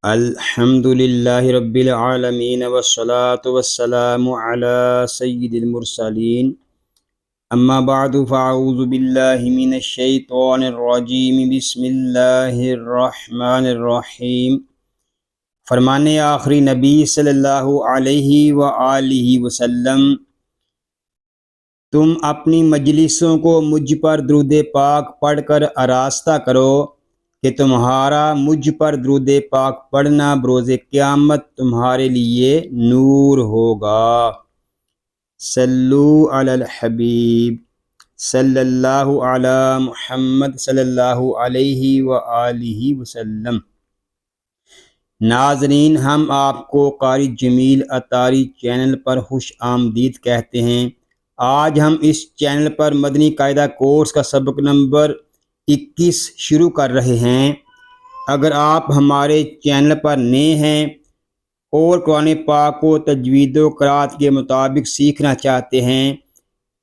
الحمد للہ رب العالمین والصلاة والسلام علی سید المرسلین اما بعد فاعوذ باللہ من الشیطان الرجیم بسم اللہ الرحمن الرحیم۔ فرمان آخری نبی صلی اللہ علیہ وآلہ وسلم، تم اپنی مجلسوں کو مجھ پر درود پاک پڑھ کر آراستہ کرو کہ تمہارا مجھ پر درود پاک پڑھنا بروز قیامت تمہارے لیے نور ہوگا۔ صلو علی الحبیب صلی اللہ علی محمد صلی اللہ علیہ وآلہ وسلم۔ ناظرین، ہم آپ کو قاری جمیل اطاری چینل پر خوش آمدید کہتے ہیں۔ آج ہم اس چینل پر مدنی قاعدہ کورس کا سبق نمبر 21 شروع کر رہے ہیں۔ اگر آپ ہمارے چینل پر نئے ہیں اور قرآن پاک کو تجوید و قرات کے مطابق سیکھنا چاہتے ہیں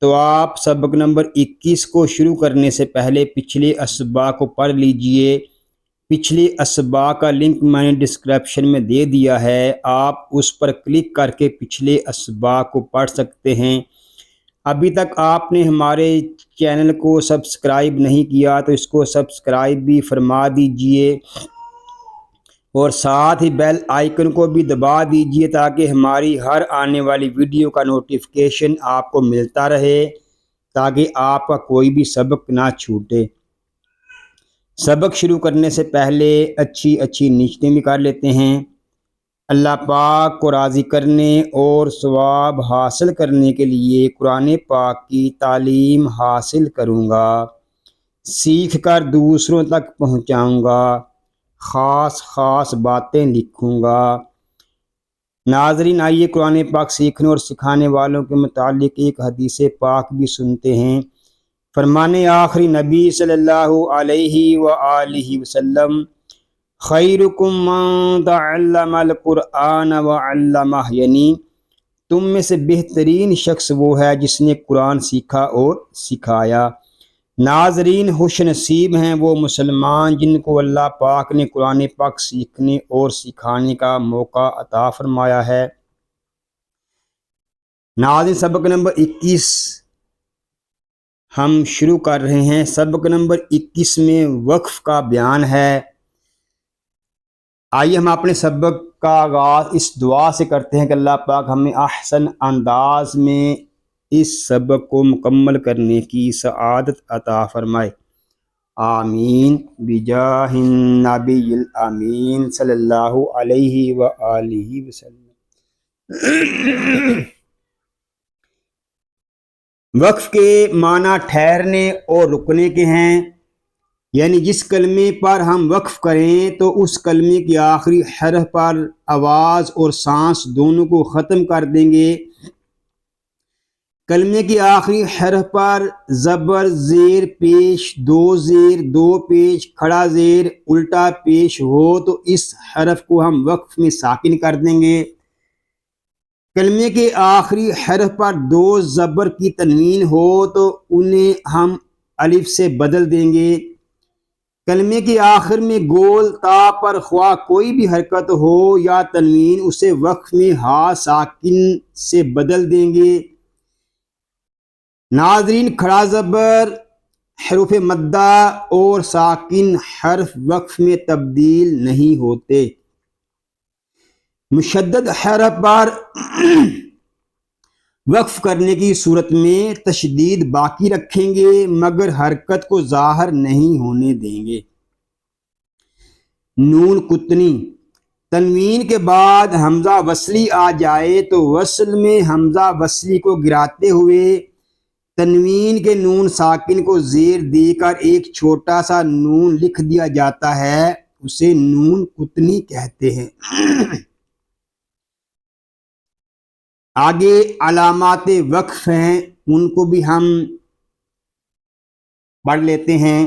تو آپ سبق نمبر 21 کو شروع کرنے سے پہلے پچھلے اسباق کو پڑھ لیجئے۔ پچھلے اسباق کا لنک میں نے ڈسکرپشن میں دے دیا ہے، آپ اس پر کلک کر کے پچھلے اسباق کو پڑھ سکتے ہیں۔ ابھی تک آپ نے ہمارے چینل کو سبسکرائب نہیں کیا تو اس کو سبسکرائب بھی فرما دیجئے اور ساتھ ہی بیل آئیکن کو بھی دبا دیجئے تاکہ ہماری ہر آنے والی ویڈیو کا نوٹیفیکیشن آپ کو ملتا رہے، تاکہ آپ کا کوئی بھی سبق نہ چھوٹے۔ سبق شروع کرنے سے پہلے اچھی نیتیں بھی کر لیتے ہیں۔ اللہ پاک کو راضی کرنے اور ثواب حاصل کرنے کے لیے قرآن پاک کی تعلیم حاصل کروں گا، سیکھ کر دوسروں تک پہنچاؤں گا، خاص باتیں لکھوں گا۔ ناظرین، آئیے قرآن پاک سیکھنے اور سکھانے والوں کے متعلق ایک حدیث پاک بھی سنتے ہیں۔ فرمان آخری نبی صلی اللہ علیہ وآلہ وسلم، خیرکم من تعلم القرآن وعلمہ، یعنی تم میں سے بہترین شخص وہ ہے جس نے قرآن سیکھا اور سکھایا۔ ناظرین، خوش نصیب ہیں وہ مسلمان جن کو اللہ پاک نے قرآن پاک سیکھنے اور سکھانے کا موقع عطا فرمایا ہے۔ ناظرین، سبق نمبر 21 ہم شروع کر رہے ہیں۔ سبق نمبر 21 میں وقف کا بیان ہے۔ آئیے ہم اپنے سبق کا آغاز اس دعا سے کرتے ہیں کہ اللہ پاک ہمیں احسن انداز میں اس سبق کو مکمل کرنے کی سعادت عطا فرمائے، آمین، بجاہ النبی الامین صلی اللہ علیہ وآلہ وسلم۔ وقف کے معنی ٹھہرنے اور رکنے کے ہیں، یعنی جس کلمے پر ہم وقف کریں تو اس کلمے کے آخری حرف پر آواز اور سانس دونوں کو ختم کر دیں گے۔ کلمے کے آخری حرف پر زبر، زیر پیش، دو زیر، دو پیش، کھڑا زیر، الٹا پیش ہو تو اس حرف کو ہم وقف میں ساکن کر دیں گے۔ کلمے کے آخری حرف پر دو زبر کی تنوین ہو تو انہیں ہم الف سے بدل دیں گے۔ کلمے کے آخر میں گول تا پر خواہ کوئی بھی حرکت ہو یا تنوین، اسے وقف میں ہا ساکن سے بدل دیں گے۔ ناظرین، کھڑا زبر، حروف مدہ اور ساکن حرف وقف میں تبدیل نہیں ہوتے۔ مشدد حرف پر وقف کرنے کی صورت میں تشدید باقی رکھیں گے مگر حرکت کو ظاہر نہیں ہونے دیں گے۔ نون قطنی، تنوین کے بعد حمزہ وصلی آ جائے تو وصل میں حمزہ وصلی کو گراتے ہوئے تنوین کے نون ساکن کو زیر دے کر ایک چھوٹا سا نون لکھ دیا جاتا ہے، اسے نون قطنی کہتے ہیں۔ آگے علامات وقف ہیں، ان کو بھی ہم پڑھ لیتے ہیں۔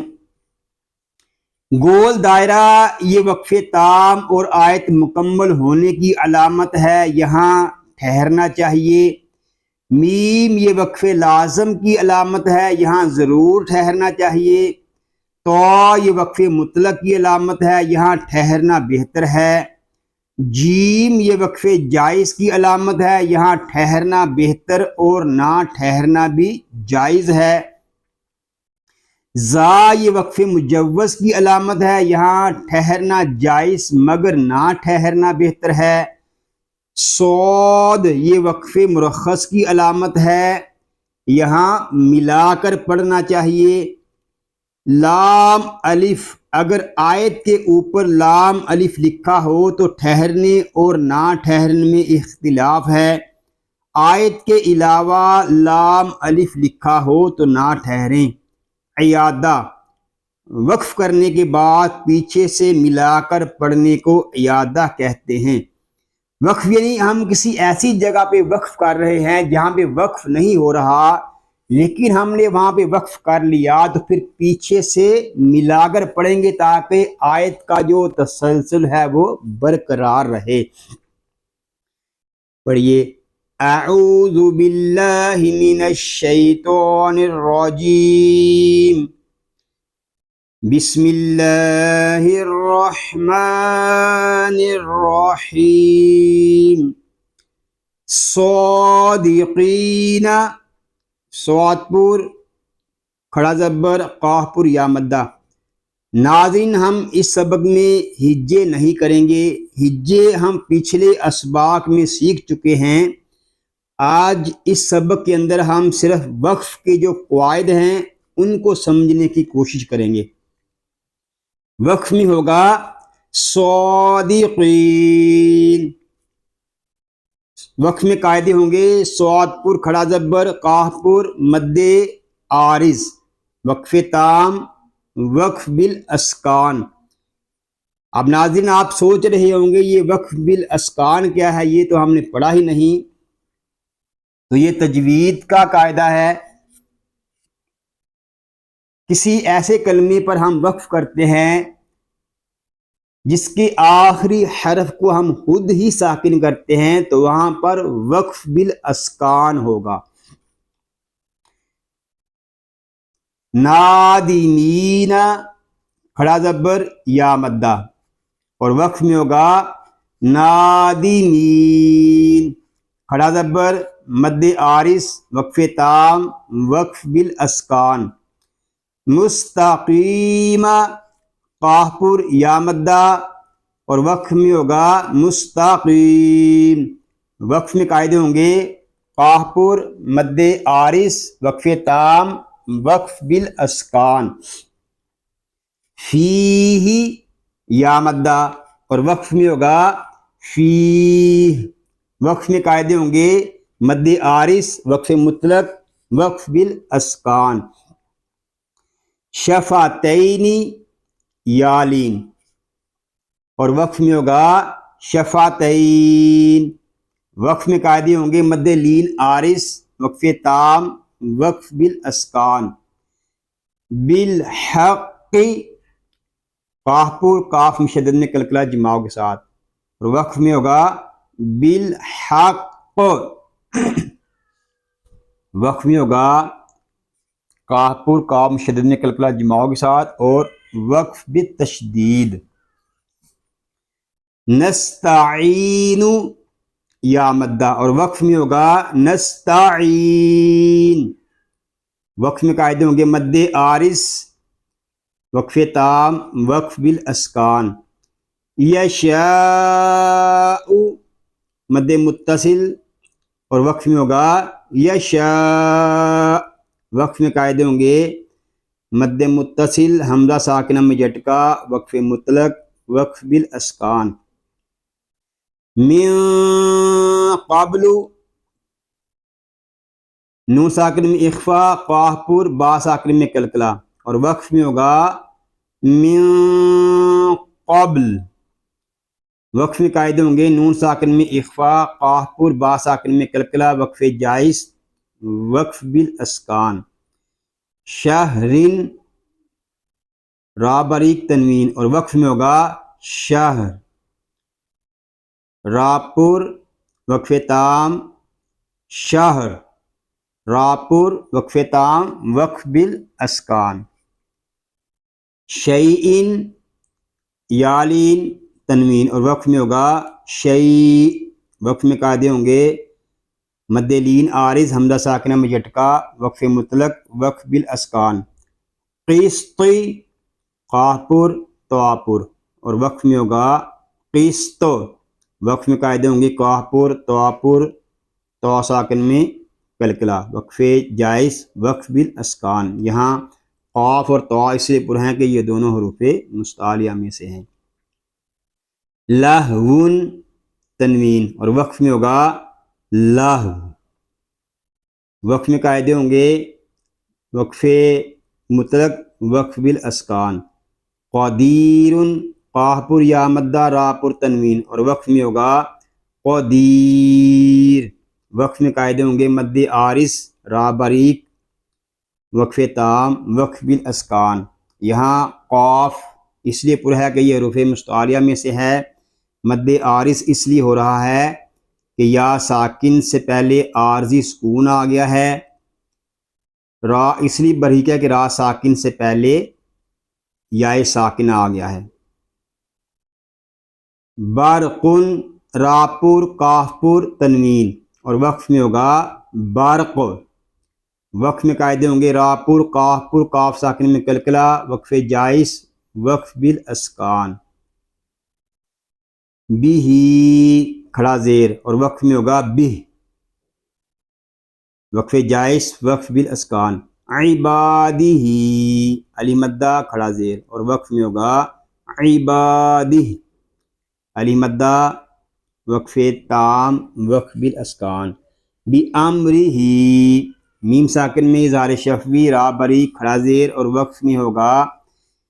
گول دائرہ یہ وقف تام اور آیت مکمل ہونے کی علامت ہے، یہاں ٹھہرنا چاہیے۔ میم یہ وقف لازم کی علامت ہے، یہاں ضرور ٹھہرنا چاہیے۔ تو یہ وقف مطلق کی علامت ہے، یہاں ٹھہرنا بہتر ہے۔ جیم یہ وقف جائز کی علامت ہے، یہاں ٹھہرنا بہتر اور نہ ٹھہرنا بھی جائز ہے۔ زا یہ وقف مجوز کی علامت ہے، یہاں ٹھہرنا جائز مگر نہ ٹھہرنا بہتر ہے۔ صاد یہ وقف مرخص کی علامت ہے، یہاں ملا کر پڑھنا چاہیے۔ لام الف اگر آیت کے اوپر لام الف لکھا ہو تو ٹھہرنے اور نہ ٹھہرنے میں اختلاف ہے، آیت کے علاوہ لام الف لکھا ہو تو نہ ٹھہریں۔ عیادہ وقف کرنے کے بعد پیچھے سے ملا کر پڑھنے کو عیادہ کہتے ہیں۔ وقف یعنی ہم کسی ایسی جگہ پہ وقف کر رہے ہیں جہاں پہ وقف نہیں ہو رہا، لیکن ہم نے وہاں پہ وقف کر لیا تو پھر پیچھے سے ملا کر پڑھیں گے تاکہ آیت کا جو تسلسل ہے وہ برقرار رہے۔ پڑھیے اعوذ باللہ من الشیطان الرجیم بسم اللہ الرحمن الرحیم صادقین صاد پر کھڑا زبر قاف پر یا مدہ۔ ناظرین ہم اس سبق میں ہجے نہیں کریں گے، ہجے ہم پچھلے اسباق میں سیکھ چکے ہیں۔ آج اس سبق کے اندر ہم صرف وقف کے جو قواعد ہیں ان کو سمجھنے کی کوشش کریں گے۔ وقف میں ہوگا صادقین، وقف میں قاعدے ہوں گے صاد پر کھڑا زبر قاف پر مد عارض وقف تام وقف بالاسکان۔ اب ناظرین آپ سوچ رہے ہوں گے یہ وقف بالاسکان کیا ہے، یہ تو ہم نے پڑھا ہی نہیں۔ تو یہ تجوید کا قاعدہ ہے، کسی ایسے کلمے پر ہم وقف کرتے ہیں جس کے آخری حرف کو ہم خود ہی ساکن کرتے ہیں تو وہاں پر وقف بالاسکان ہوگا۔ نادمین کھڑا زبر یا مدہ اور وقف میں ہوگا نادمین کھڑا زبر مد عارض وقف تام وقف بالاسکان۔ مستقیم قاف پر یا مدہ اور وقف میں ہوگا مستقیم، وقف میں قاعدے ہوں گے قاف پر مد عارض وقف تام وقف بالاسکان۔ فیہ یا مدہ اور وقف میں ہوگا فیہ، وقف میں قاعدے ہوں گے مد عارض وقف مطلق وقف بالاسکان۔ شفاتین یالین اور وقف میں ہوگا شفاتین، وقف میں قاعدے ہوں گے مد لین عارض وقف تام وقف بالاسکان۔ بالحق قاف پر کاف مشدد میں کلکلہ جماؤ کے ساتھ اور وقف میں ہوگا بالحق، وقف میں ہوگا قاف پر کاف مشدد میں کلکلہ جماؤ کے ساتھ اور وقف بالتشدید۔ نستعین یا مدہ اور وقف میں ہوگا نستعین، وقف میں قاعدے ہوں گے مد عارض وقف تام وقف بالاسکان۔ یشاء مد متصل اور وقف میں ہوگا یشاء، وقف میں قاعدے ہوں گے مد متصل حمزہ ساکنہ میں جھٹکا وقف مطلق وقف بالاسکان۔ من قبل نون ساکن میں اخفا قاف پر با ساکن میں کلکلہ اور وقف میں ہوگا من قبل، وقف میں قاعدے ہوں گے نون ساکن میں اخفا قاف پر با ساکن میں کلکلہ وقف جائز وقف بالاسکان۔ شہرن را باریک تنوین اور وقف میں ہوگا شہر، را پر وقف تام شہر، را پر وقف تام وقف بالاسکان۔ شیئن یالین تنوین اور وقف میں ہوگا شیء وقف میں قاعدے ہوں گے مد لین عارض حمزہ ساکنہ میں جھٹکا وقف مطلق وقف بالاسکان قسط قاف پر طا پر اور وقف میں ہوگا قسط وقف میں قاعدے ہوں گے قاف پر طا ساکن میں کلکلا وقف جائز وقف بالاسکان یہاں قاف اور طا اس سے پر ہیں کہ یہ دونوں حروف مستعلیہ میں سے ہیں لہون تنوین اور وقف میں ہوگا لہو وقف میں قاعدے ہوں گے وقف مطلق وقف بالاسکان قدیر قاف پر یا مدہ را پر تنوین اور وقف میں ہوگا قدیر وقف میں قاعدے ہوں گے مد عارض را باریک وقف تام وقف بالاسکان یہاں قاف اس لیے پر ہے کہ یہ حروف مستعلیہ میں سے ہے مد عارض اس لیے ہو رہا ہے کہ یا ساکن سے پہلے عارضی سکون آ گیا ہے را اس لیے بریک ہے کہ را ساکن سے پہلے یا ساکن آ گیا ہے برقن را پر کاف پر تنوین اور وقف میں ہوگا برق وقف میں قاعدے ہوں گے را پر کاف ساکن میں کلکلا وقف جائز وقف بالاسکان بھی کھڑا زیر اور وقف میں ہوگا بھی وقف جائز وقف بالاسکان عبادی علی مدہ کھڑا زیر اور وقف میں ہوگا عبادی علی مدہ وقف تام وقف بالاسکان بِأَمْرِهِ میم ساکن میں اظہار شفوی را باریک کھڑا زیر اور وقف میں ہوگا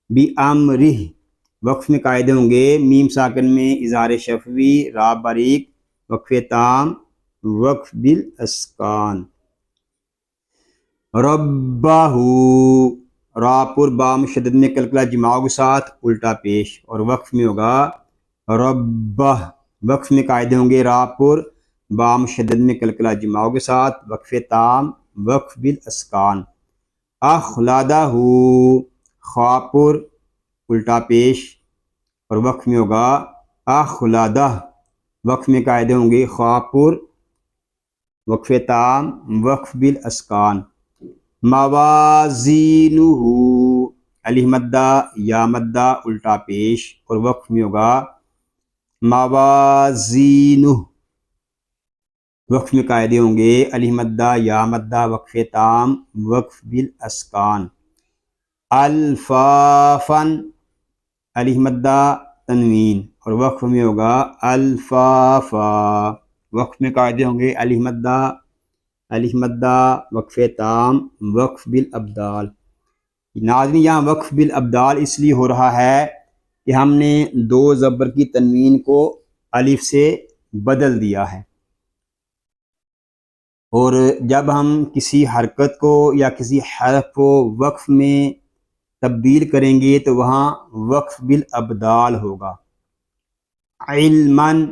بِأَمْرِهِ وقف میں قاعدے ہوں گے میم ساکن میں اظہار شفوی را باریک وقف تام وقف بالاسکان ربہ را پر با مشدد میں کلکلا جماع کے ساتھ الٹا پیش اور وقف میں ہوگا ربہ وقف میں قاعدے ہوں گے را پر با مشدد میں کلکلا جماع کے ساتھ وقف تام وقف بالاسکان اخلادہ خا پر الٹا پیش اور وقف میں ہوگا اخلادہ وقف میں قاعدے ہوں گے خا پر وقف تام وقف بالاسکان موازینہ علی مدہ یا مدہ الٹا پیش اور وقف میں ہوگا موازینہ وقف میں قاعدے ہوں گے علی مدہ یا مدہ وقف تام وقف بالاسکان الفافن علی مدہ تنوین اور وقف میں ہوگا الفافا وقف میں قاعدے ہوں گے علی مدہ وقف تام وقف بالابدال ناظرین یہاں وقف بالابدال اس لیے ہو رہا ہے کہ ہم نے دو زبر کی تنوین کو الف سے بدل دیا ہے اور جب ہم کسی حرکت کو یا کسی حرف کو وقف میں تبدیل کریں گے تو وہاں وقف بالابدال ہوگا علماً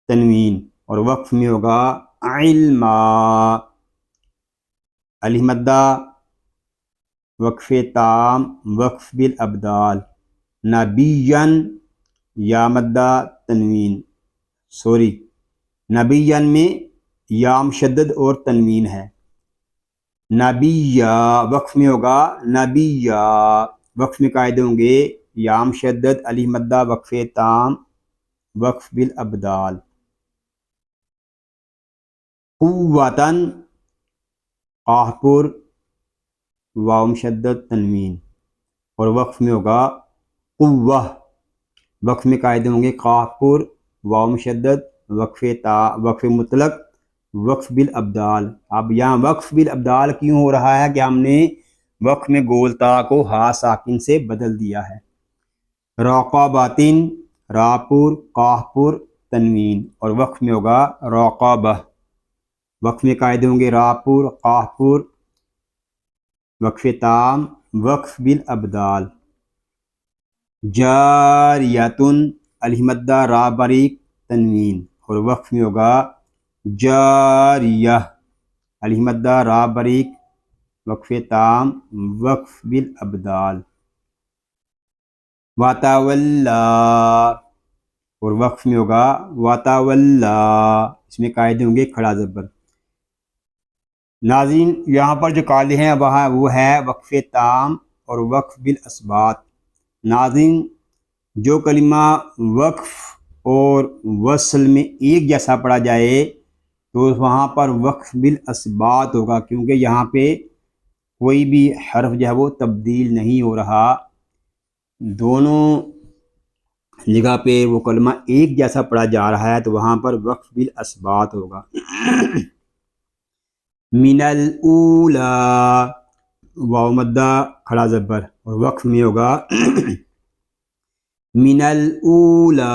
تنوین اور وقف میں ہوگا علما علی مدہ وقف تام وقف بالابدال نبیًا یا مدہ تنوین نبیًا میں یا مشدد اور تنوین ہے نبیّا وقف میں ہوگا نبیّا وقف میں قاعدے ہوں گے یا مشدد علی مدہ وقف تام وقف بالابدال قوتاً قاف پر واو مشدد تنوین اور وقف میں ہوگا قوہ وقف میں قاعدے ہوں گے قاف پر واو مشدد وقف مطلق وقف بالابدال اب یہاں وقف بالابدال کیوں ہو رہا ہے کہ ہم نے وقف میں گول تا کو ہا ساکن سے بدل دیا ہے رقاباتن را پر قاف پر تنوین اور وقف میں ہوگا رقابہ وقف میں قاعدے ہوں گے را پر قاف پر وقف تام وقف بالابدال جاریتن علی مدہ را باریک تنوین اور وقف میں ہوگا جاریہ علی مدہ را باریک وقف تام وقف بالابدال وتولا اور وقف میں ہوگا وتولا، اس میں قاعدے ہوں گے کھڑا زبر۔ ناظرین یہاں پر جو قاعدے ہیں وہ ہے وقف تام اور وقف بالاسبات۔ ناظرین جو کلمہ وقف اور وصل میں ایک جیسا پڑھا جائے تو وہاں پر وقف بالاسبات ہوگا، کیونکہ یہاں پہ کوئی بھی حرف جو ہے وہ تبدیل نہیں ہو رہا، دونوں جگہ پہ وہ کلمہ ایک جیسا پڑھا جا رہا ہے، تو وہاں پر وقف بالاسبات ہوگا۔ من الاولا، واو مدہ کھڑا زبر اور وقف میں ہوگا من الاولا،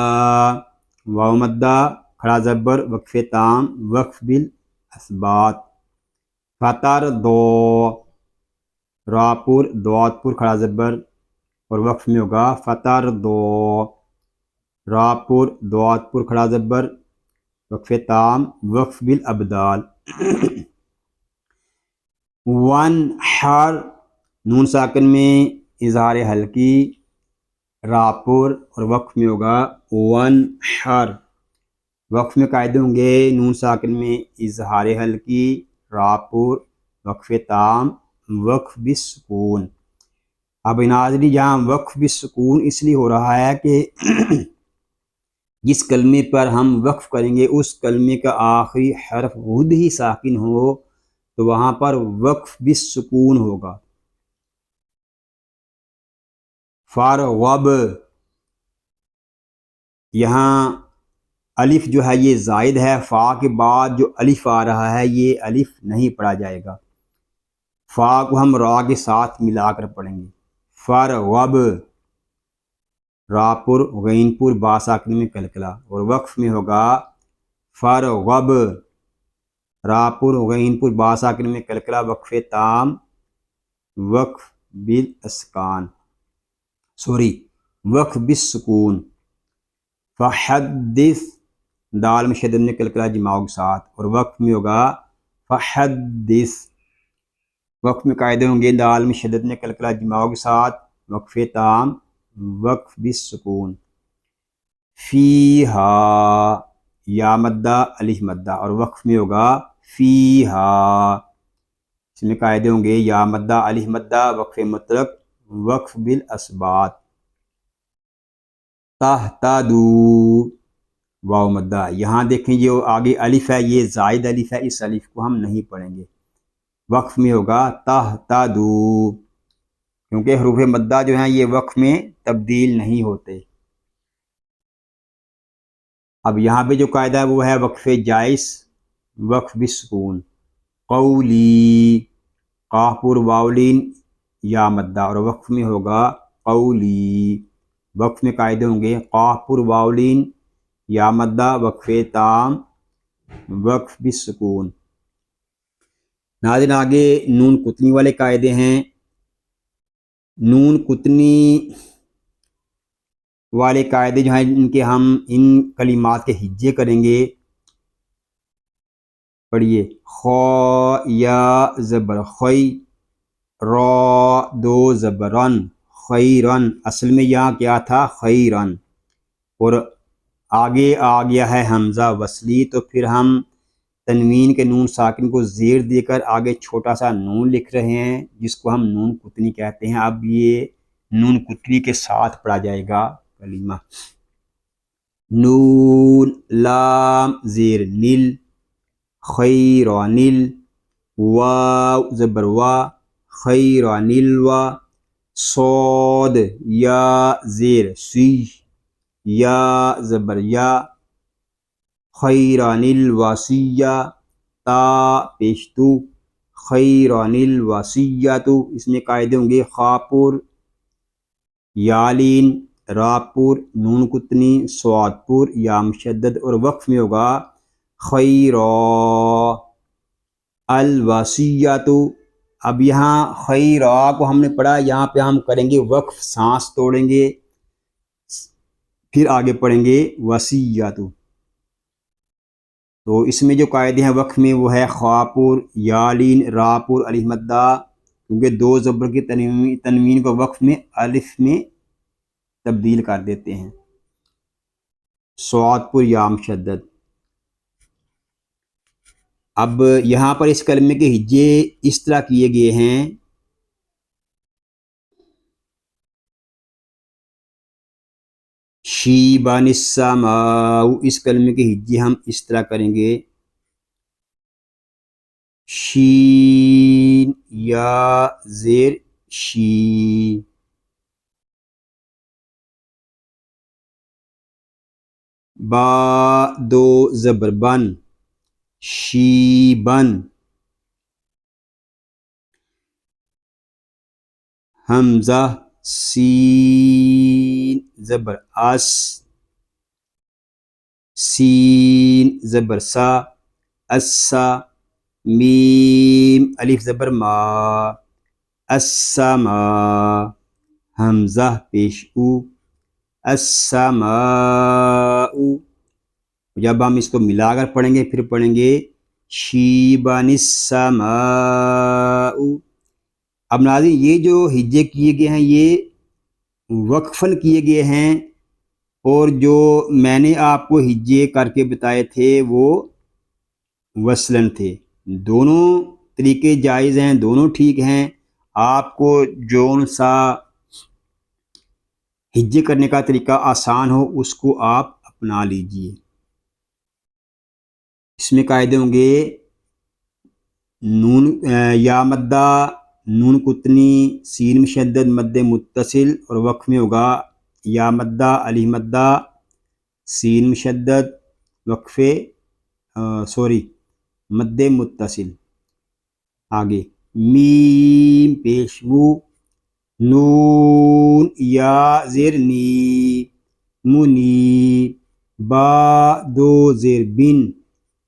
واو مدہ کھڑا زبر وقف تام وقف بالاسبات۔ فتر دو، را پر دوات پر کھڑا زبر اور وقف میں ہوگا فتر دو، را پر دوات پر کھڑا زبر وقف تام وقف بالابدال۔ ون حر، نون ساکن میں اظہار حلقی را پر اور وقف میں ہوگا ون حر۔ وقف میں قاعدے ہوں گے نون ساکن میں اظہار حلقی را پر وقف تام وقف بالسکون۔ اب ناظرین یہاں وقف بالسکون اس لیے ہو رہا ہے کہ جس کلمے پر ہم وقف کریں گے اس کلمے کا آخری حرف خود ہی ساکن ہو تو وہاں پر وقف بالسکون ہوگا۔ فارغب، یہاں الف جو ہے یہ زائد ہے، فا کے بعد جو الف آ رہا ہے یہ الف نہیں پڑھا جائے گا، فا کو ہم را کے ساتھ ملا کر پڑھیں گے۔ فارغب، را پر غین پر با ساکن میں کلکلا اور وقف میں ہوگا فارغب، را پر غین پر با ساکن میں کلکلا وقف تام وقف بالاسکان، وقف بالسکون۔ فحدث، دال مشدد میں کلکلا جماؤ کے ساتھ اور وقف میں ہوگا فحدث۔ وقف میں قاعدے ہوں گے دال مشدد میں کلکلا جماؤ کے ساتھ وقف تام وقف بالسکون۔ فیہا، یا مدہ الف مدہ اور وقف میں ہوگا فیہا، اس میں قاعدے ہوں گے یا مدہ الف مدہ وقف مطلق وقف بالاسبات۔ تہتدو، واو مدہ، یہاں دیکھیں جو آگے الف ہے یہ زائد الف ہے، اس الف کو ہم نہیں پڑھیں گے، وقف میں ہوگا تہتدو، کیونکہ حروف مدہ جو ہیں یہ وقف میں تبدیل نہیں ہوتے۔ اب یہاں پہ جو قاعدہ ہے وہ ہے وقف جائز وقف بالسکون۔ قولی، قاف پر واولین یا مدہ اور وقف میں ہوگا قولی، وقف میں قاعدے ہوں گے قاف پر واولین یا مدہ وقف تام وقف بالسکون۔ ناظرین آگے نون کتنی والے قاعدے ہیں۔ نون کتنی والے قاعدے جو ہیں ان کے ہم ان کلمات کے ہجے کریں گے۔ پڑھیے، خو یا زبر خی، را دو زبرن خیرن، اصل میں یہاں کیا تھا خیرن، اور آگے آ گیا ہے حمزہ وصلی تو پھر ہم تنوین کے نون ساکن کو زیر دے کر آگے چھوٹا سا نون لکھ رہے ہیں جس کو ہم نون کتنی کہتے ہیں۔ اب یہ نون کتنی کے ساتھ پڑھا جائے گا کلمہ۔ نون لام زیر نیل، خیرانل، واو زبر وا، خیرانل وا، صاد یا زیر سی، یا زبر یا، خیران الوصیہ، تا پیشتو، خیران الوصیۃ، اس میں قاعدے ہوں گے خاپور یالین، راپور نون کتنی، سوادپور یا مشدد اور وقف میں ہوگا خیرا الوصیۃ۔ اب یہاں خیرا کو ہم نے پڑھا، یہاں پہ ہم کریں گے وقف، سانس توڑیں گے، پھر آگے پڑھیں گے وصیۃ۔ تو اس میں جو قاعدے ہیں وقف میں وہ ہے خواپور یالین راپور الف مدہ، کیونکہ دو زبر کی تنوین کو وقف میں الف میں تبدیل کر دیتے ہیں۔ صاد پر یا مشدد. اب یہاں پر اس کلمے کے ہجے اس طرح کیے گئے ہیں. شیبان السماء، اس کلمے کے ہجے ہم اس طرح کریں گے. شین یا زیر شی. با دو زبر بن، شیبن. حمزہ سین زبر اس، سین زبر سا، اسا. میم الف زبر ما، السما. حمزہ پیش او، السماء. جب ہم اس کو ملا کر پڑھیں گے پھر پڑھیں گے شیبان السماء. اب ناظرین یہ جو ہجے کیے گئے ہیں یہ وقفاً کیے گئے ہیں، اور جو میں نے آپ کو ہجے کر کے بتائے تھے وہ وصلاً تھے. دونوں طریقے جائز ہیں، دونوں ٹھیک ہیں. آپ کو جون سا ہجے کرنے کا طریقہ آسان ہو اس کو آپ اپنا لیجئے. اس میں قاعدے ہوں گے نون یا مدہ، نون قطنی، سین مشدد، مد متصل، اور وقف میں ہوگا یا مدہ، الف مدہ، سین مشدد، وقفے مد متصل. آگے میم پیش مو، نون یا زیر نی، منی. با دو زیر بن،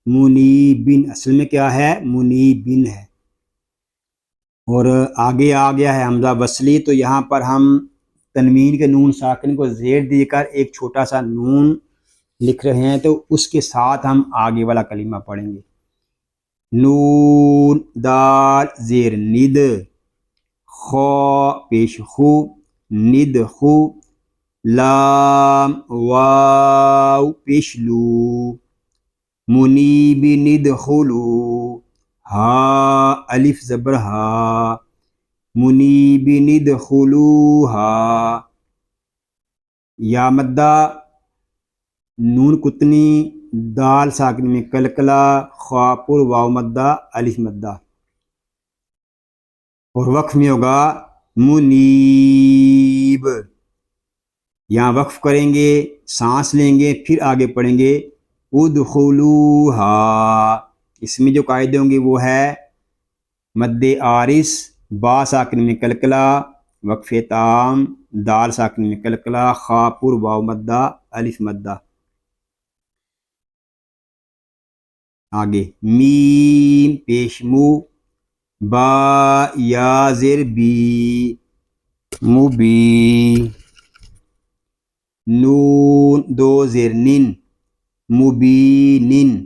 منی بن. اصل میں کیا ہے؟ منی بن ہے. اور آگے آ گیا ہے حمزہ وصلی، تو یہاں پر ہم تنوین کے نون ساکن کو زیر دے کر ایک چھوٹا سا نون لکھ رہے ہیں، تو اس کے ساتھ ہم آگے والا کلمہ پڑھیں گے. نون دال زیر ند، خو پیش خو، ند خو. لام واو پیش لو، منیب ندخلو. ہا الف زبر ہا، منیب ندخلوہا. یا مدہ، نون قطنی، دال ساکن میں کلکلا، خا پر واو مدہ، الف مدہ. اور وقف میں ہوگا منیب. یہاں وقف کریں گے، سانس لیں گے، پھر آگے پڑھیں گے ادخلوہا. اس میں جو قاعدے ہوں گے وہ ہے مد آرس، با ساکن میں کلکلا، وقف تام، دال ساکن میں کلکلا، خا پر واو مدہ، الف مدہ. آگے میم پیش مو، با یا زیر بی، مبی. نون دو زیر نن، مبینن.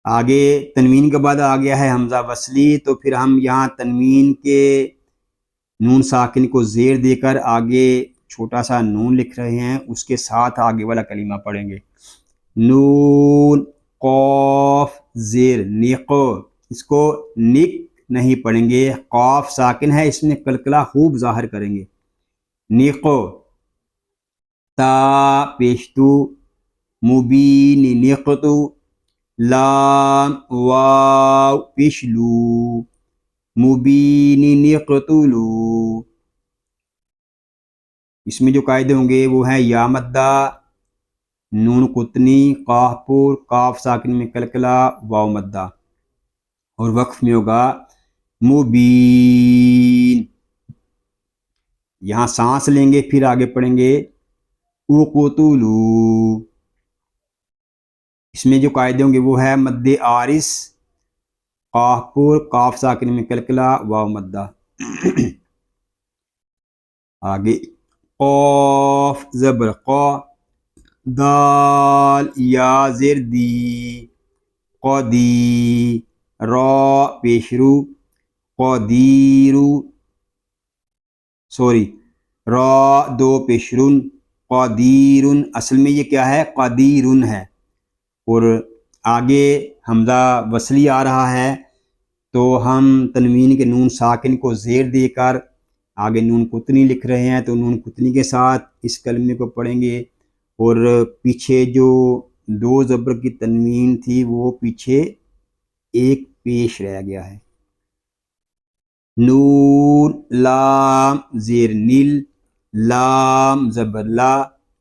آگے تنوین کے بعد آ گیا ہے حمزہ وصلی، تو پھر ہم یہاں تنوین کے نون ساکن کو زیر دے کر آگے چھوٹا سا نون لکھ رہے ہیں، اس کے ساتھ آگے والا کلمہ پڑھیں گے. نون قوف زیر نق، اس کو نک نہیں پڑھیں گے، قاف ساکن ہے، اس میں کلکلا خوب ظاہر کریں گے. نقو. تا پیشتو، مبین نقتو. لام واو پیشلو، مبین نقتلو. اس میں جو قاعدے ہوں گے وہ ہیں یا مدہ، نون قطنی، قاف پر، قاف ساکن میں کلکلا، واو مدہ. اور وقف میں ہوگا مبین. یہاں سانس لیں گے پھر آگے پڑھیں گے اقتلو. اس میں جو قاعدے ہوں گے وہ ہے مد آرس، قاف پر، قاف ساکن میں کلکلا، واو مدہ. آگے قاف زبر قا، دال یا زیر دی، قدی. را پیش رو، قدیرو. را دو پیش رن، قدیرن، اصل میں یہ کیا ہے؟ قدیرن ہے، اور آگے حمزہ وصلی آ رہا ہے تو ہم تنوین کے نون ساکن کو زیر دے کر آگے نون قطنی لکھ رہے ہیں، تو نون قطنی کے ساتھ اس کلمے کو پڑھیں گے، اور پیچھے جو دو زبر کی تنوین تھی وہ پیچھے ایک پیش رہ گیا ہے۔ نون لام زیر نیل، لام زبر لا،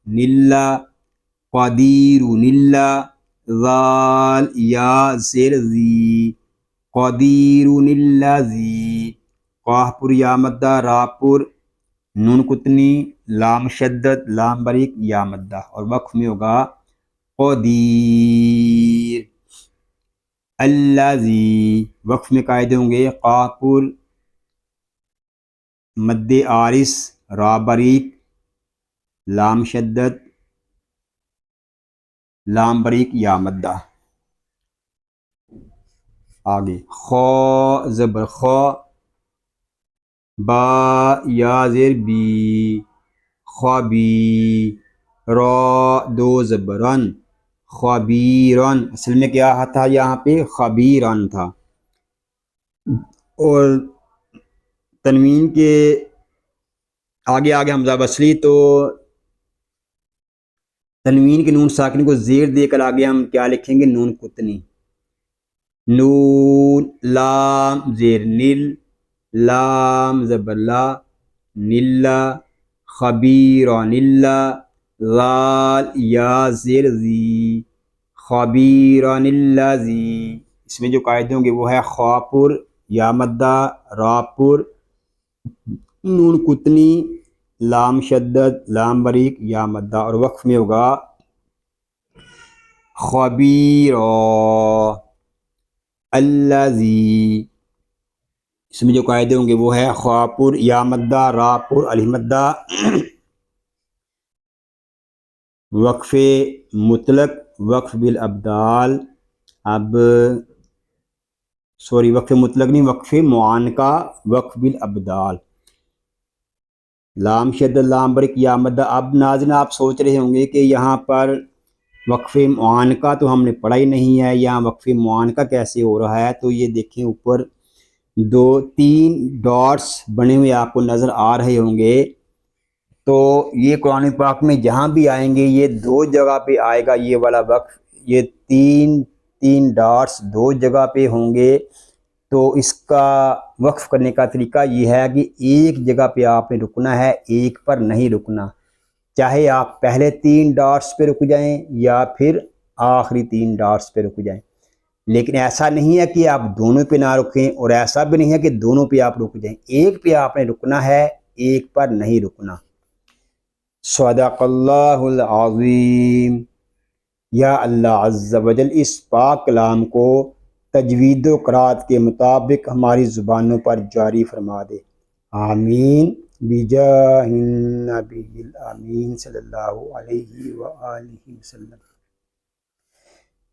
نیلا، قدیر نیلا، ذال یا زیر زی، قدیر الذی، قاف پر یا مدہ، را پر نون قطنی، لام شدت، لام بریک، یا مدہ، اور وقف میں ہوگا قدیر۔ الذی، وقف میں قاعدے ہوں گے قاف پر مد آرس، را بریک، لام شدت، لام بریک، یا مدہ۔ آگے خا زبر خا، با یا زیر بی، خبی، را دو زبرن، خبیرن، اصل میں کیا تھا یہاں پہ؟ خبیرن تھا، اور تنوین کے آگے حمزہ وصلی، تو تنوین کے نون ساکن کو زیر دے کر آگے ہم کیا لکھیں گے؟ نون قطنی، نون لام زیر نیل، لام زبر لا، نیلا، خبیرن نیلا، ذال یا زیر زی، خبیرن الذی۔ اس میں جو قاعدے ہوں گے وہ ہے خا پر یا مدہ، را پر نون قطنی، لام شدت، لام بریک، یا مدہ، اور وقف میں ہوگا خبیرا الذی۔ اس میں جو قاعدے ہوں گے وہ ہے خا پر یا مدہ، را پر الف مدہ، وقف مطلق، وقف بالابدال، وقف مطلق نہیں، وقف معانقہ، وقف بالابدال، لام شد، لام بریک، یا مدہ۔ اب ناظرین آپ سوچ رہے ہوں گے کہ یہاں پر وقف معانقہ تو ہم نے پڑھا ہی نہیں ہے، یہاں وقف معانقہ کیسے ہو رہا ہے؟ تو یہ دیکھیں اوپر تین ڈاٹس بنے ہوئے آپ کو نظر آ رہے ہوں گے، تو یہ قرآن پاک میں جہاں بھی آئیں گے یہ دو جگہ پہ آئے گا، یہ والا وقف، یہ تین ڈاٹس دو جگہ پہ ہوں گے، تو اس کا وقف کرنے کا طریقہ یہ ہے کہ ایک جگہ پہ آپ نے رکنا ہے، ایک پر نہیں رکنا، چاہے آپ پہلے تین ڈاٹس پہ رک جائیں یا پھر آخری تین ڈاٹس پہ رک جائیں، لیکن ایسا نہیں ہے کہ آپ دونوں پہ نہ رکیں، اور ایسا بھی نہیں ہے کہ دونوں پہ آپ رک جائیں، ایک پہ آپ نے رکنا ہے، ایک پر نہیں رکنا۔ صدق اللہ العظیم۔ یا اللہ عز و جل اس پاک کلام کو تجوید و قرات کے مطابق ہماری زبانوں پر جاری فرما دے، آمین، بجاہ النبی الامین صلی اللہ علیہ وآلہ وسلم۔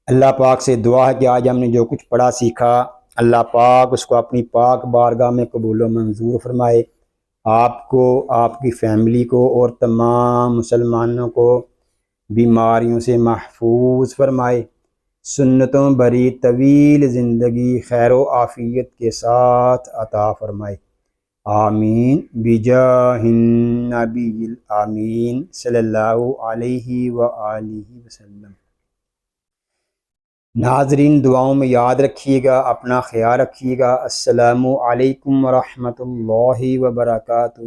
اللہ پاک سے دعا ہے کہ آج ہم نے جو کچھ پڑھا سیکھا، اللہ پاک اس کو اپنی پاک بارگاہ میں قبول و منظور فرمائے، آپ کو، آپ کی فیملی کو اور تمام مسلمانوں کو بیماریوں سے محفوظ فرمائے، سنتوں بری طویل زندگی خیر و عافیت کے ساتھ عطا فرمائے، آمین، بجاہ النبی الامین صلی اللہ علیہ وآلہ وسلم۔ ناظرین دعاؤں میں یاد رکھیے گا، اپنا خیال رکھیے گا۔ السلام علیکم ورحمۃ اللہ وبرکاتہ۔